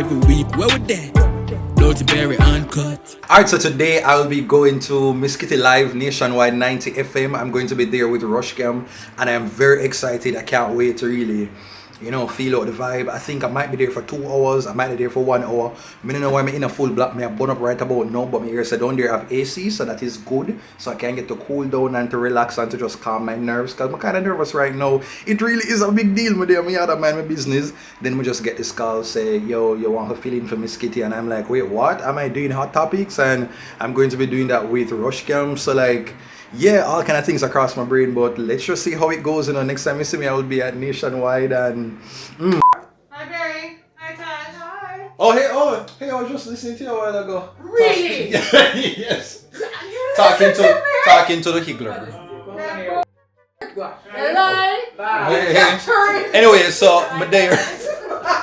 every week. Where would that? DuttyBerry Uncut. Alright, so today I will be going to Miss Kitty Live Nationwide 90 FM. I'm going to be there with Rushcam, and I am very excited. I can't wait to really, feel out the vibe. I think I might be there for 2 hours. I might be there for 1 hour. I don't know why I'm in a full block. I burn up right about now, but my ears down there have AC, so that is good. So I can get to cool down and to relax and to just calm my nerves, because I'm kind of nervous right now. It really is a big deal. I had to mind my business. Then we just get this call, say, yo, you want to fill in for Miss Kitty? And I'm like, wait, what? Am I doing Hot Topics? And I'm going to be doing that with Rushcam. So like, yeah, all kind of things across my brain, but let's just see how it goes. Next time you see me, I will be at Nationwide and. Hi, Barry. Hi, Taj. Hi. Hey, I was just listening to you a while ago. Really? Yes. Talking to the Higgler. Hello. Hey. Anyway, so I'm there.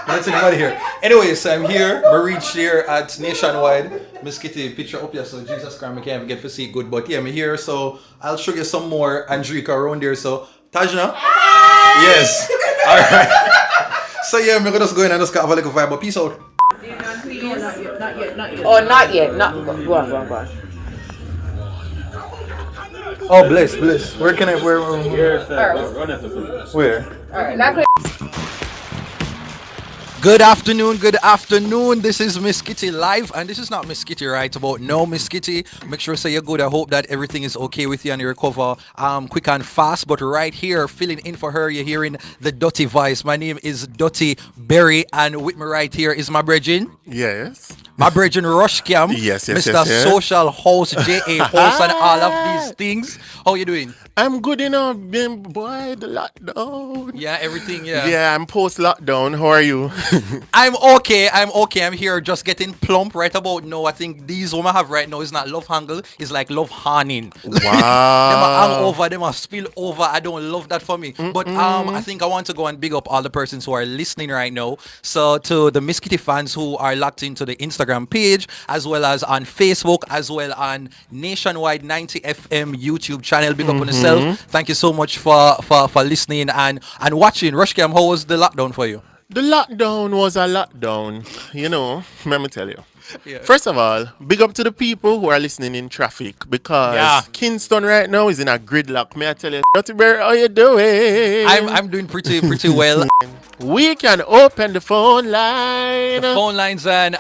That's anybody here. Anyway, so I'm here. We reached here at Nationwide. Miss Kitty, picture up here, so Jesus Christ, I can't even get to see it good. But yeah, I'm here, so I'll show you some more Andrika around there. So, Tajna? Yes. Alright. So yeah, I'm gonna just go in and just have a little vibe, but peace out. Oh, not yet. Go on. Oh, bless. Where can I, where? Alright, Good afternoon. This is Miss Kitty Live, and this is not Miss Kitty right about now. Miss Kitty, make sure say you're good. I hope that everything is okay with you and you recover quick and fast. But right here, filling in for her, you're hearing the Dutty voice. My name is DuttyBerry, and with me right here is my brethren. Yes. My brethren Rushcam. Yes. Mr. Social Host, JA Host, and all of these things. How you doing? I'm good enough, boy. The lockdown. Yeah, everything. Yeah. Yeah, I'm post lockdown. How are you? I'm okay. I'm here just getting plump right about now. I think these women have right now is not love handle, it's like love harning. Wow. Them are hang over, them are spill over. I don't love that for me. But I think I want to go and big up all the persons who are listening right now. So to the Miss Kitty fans who are locked into the Instagram page, as well as on Facebook, as well on Nationwide 90 FM YouTube channel. Big up on yourself. Thank you so much for listening and watching. Rushcam, how was the lockdown for you? The lockdown was a lockdown. Let me tell you. Yeah. First of all, big up to the people who are listening in traffic, because Kingston right now is in a gridlock. May I tell you, DuttyBerry, how you doing? I'm doing pretty well. We can open the phone line. The phone lines, and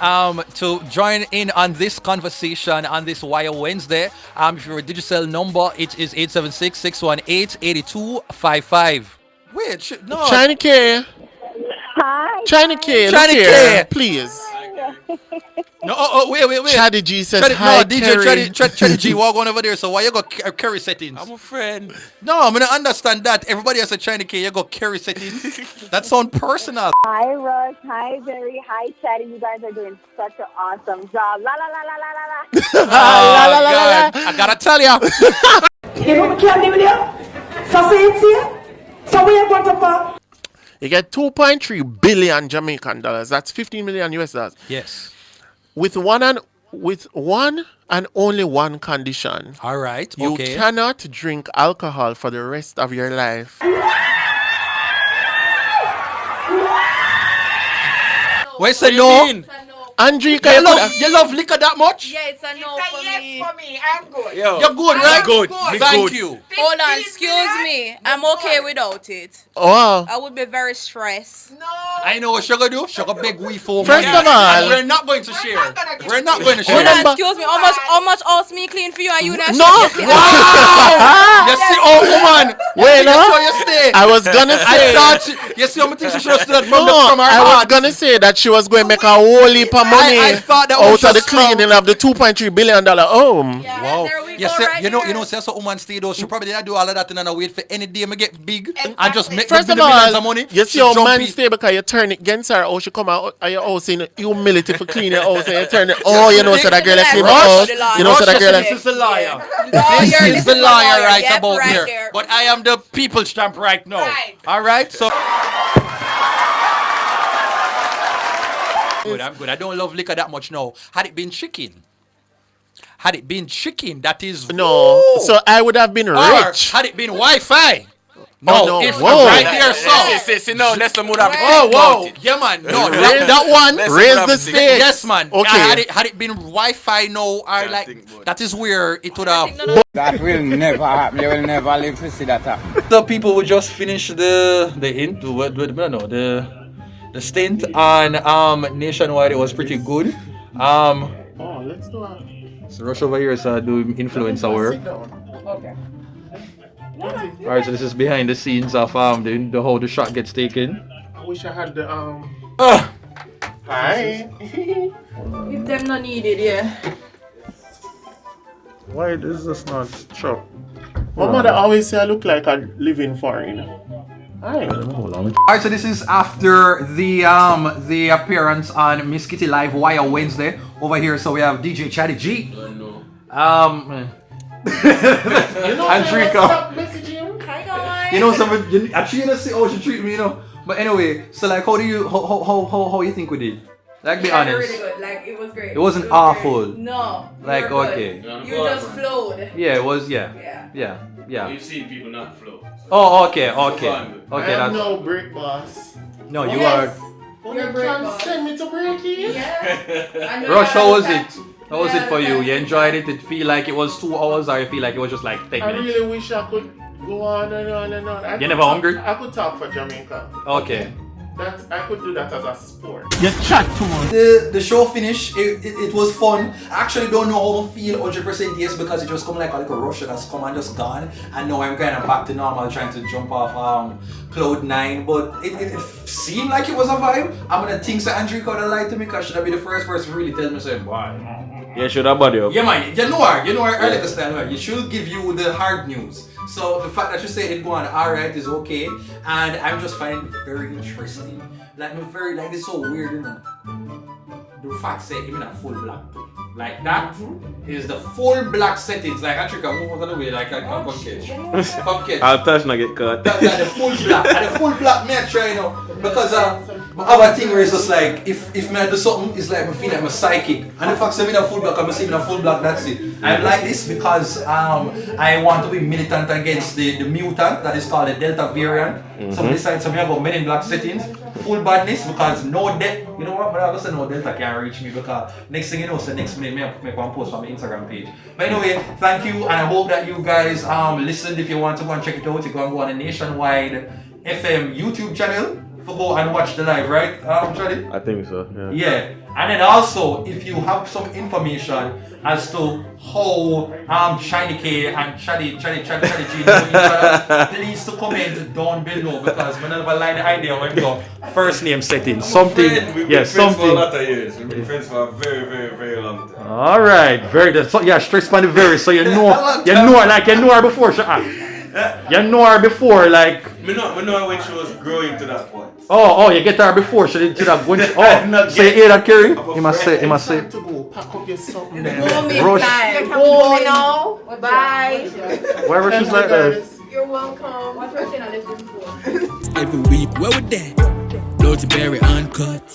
to join in on this conversation on this Wire Wednesday, if you're a digital number, it is 876-618-8255. Wait, no. China K. Hi. China K. China Look K. here, please. No, wait. Chaddy G says hi, DJ Chaddy G, walk on over there. So why you got carry settings? I'm a friend. No, I'm gonna understand that. Everybody has a China K, you got carry settings. That sounds personal. Hi, Rush. Hi, Barry. Hi, Chatty. You guys are doing such an awesome job. La la la la la la la. God, I gotta tell ya. You know we can't live there. So say it's here. So we are going to fall. You get 2.3 billion Jamaican dollars. That's 15 million US dollars. Yes. With one and only one condition. All right. You Okay. cannot drink alcohol for the rest of your life. Wait, say no. Andrika, You love liquor that much? Yeah, it's a no for me. for me. I'm good. Yo. You're good, right? Good. Thank you. Hold on, excuse me. I'm okay without it. Oh, I would be very stressed. No. I know what she's gonna do. She's gonna beg we for First money. of all- And we're not going to share. We're not going to Hold share. on, excuse me. How much house me clean for you and you not No. share? Wow! You see, oh woman. Wait, That's no. where you stay. I was gonna say. I thought you see how many things she should have stood from No, from her I was heart. gonna say that she was going to make a whole heap of money I thought that out was of the just strong. cleaning of the $2.3 billion home. Yeah, Wow. there we You go see, right you know, there. see, that's a woman stay though. She probably didn't do all of that and then wait for any day I get big and just make First of millions of all, money. you see She how jumpy. man stay because you turn it against her, or she come out of your house in humility for clean your house, and you turn it. Oh, you know, so that girl that clean my house. You know, so that girl This that. is the liar. Lawyer, This is the liar right Yep, about right here. there. But I am the people stamp right now. Right. All right, so. I'm good. I don't love liquor that much now. Had it been chicken, that is. No, so I would have been Or rich. had it been Wi-Fi, No, it's whoa. right there, so. No, that's the mood of Oh, whoa. Yeah, man. No, that one. Raise the stakes. Yes, man. Okay. Had it been Wi-Fi now, or that is where it would have. That will never happen. You will never live to see that happen. The people will just finish the stint on Nationwide. It was pretty good. Let's do it. So Rush over here is doing influencer work. Okay. Alright, so this is behind the scenes of the how the shot gets taken. I wish I had the Hi. If them not needed, yeah. Why is this not chop? My mother always say I look like I live in foreign. Hi. Alright, so this is after the appearance on Miss Kitty Live Wire Wednesday over here. So we have DJ Chatty G. Andrika. Hi guys. You know, actually, you know, see how she treat me, you know. But anyway, so like, how you think we did? Like, be honest. Really good. Like, it was great. It wasn't awful. Great. No. Like, you were okay. good. You just flowed. Yeah, it was. Yeah. You've seen people not flow. Oh, okay. Okay, I am no break boss. No, you Yes. You You're break can boss. send me to breaking. Yeah. Rush, how was it? How was it for you? You enjoyed it? Did it feel like it was 2 hours, or you feel like it was just like 10 I minutes? really wish I could go on and on and on. You never hungry? I could talk for Jamaica. Okay. I could do that as a sport. The show finished. It was fun. I actually don't know how to feel 100% yes, because it just come like a little rush that's come and just gone. And now I'm kind of back to normal, trying to jump off cloud 9. But it seemed like it was a vibe. I'm gonna think that Andrew could have lied to me, because should I be the first person to really tell me saying why? Yeah, should have body up. Yeah, man. You know her earlier style. Right? You should give you the hard news. So the fact that you say it go on alright is okay, and I'm just finding it very interesting. Like it's so weird, you know. The fact say even a full black too. Like that is the full black settings. Like Africa move out of the way like a cupcake. Cupcake. I'll touch not get cut. The full black. And the full black me I try, you know. Because my other thing where it's just like if me I do something, it's like I feel like I'm psychic. And the fact say me in a full black, I'm saying in a full black, that's it. I'm like this because I want to be militant against the mutant that is called the Delta variant. Some decide to me about Men in Black settings. Full badness, because no death. You know what? But I also know Delta can't reach me, because next thing you know, so next minute I make one post on my Instagram page. But anyway, thank you, and I hope that you guys listened. If you want to go and check it out, you go on the Nationwide FM YouTube channel. Go and watch the live, right, Charlie? I think so, yeah. Yeah, and then also, if you have some information as to how Shiny K and Chatty G know each other, please to comment down below, because we never like the idea when we go first name setting. Something, We've been friends something. for a lot of years. We've been friends for a very, very, very long time. Alright, stress on the very, so you know her before she you know her before, like. We know her when she was growing to that point. Oh, you get her before she have gone. Oh, so you hear that, Kerry? You must say. Time to go pack up your something there. Rush. Go now. Bye. Wherever she's like that. You're welcome. Watch your channel. Every week, where would that? DuttyBerry Uncut.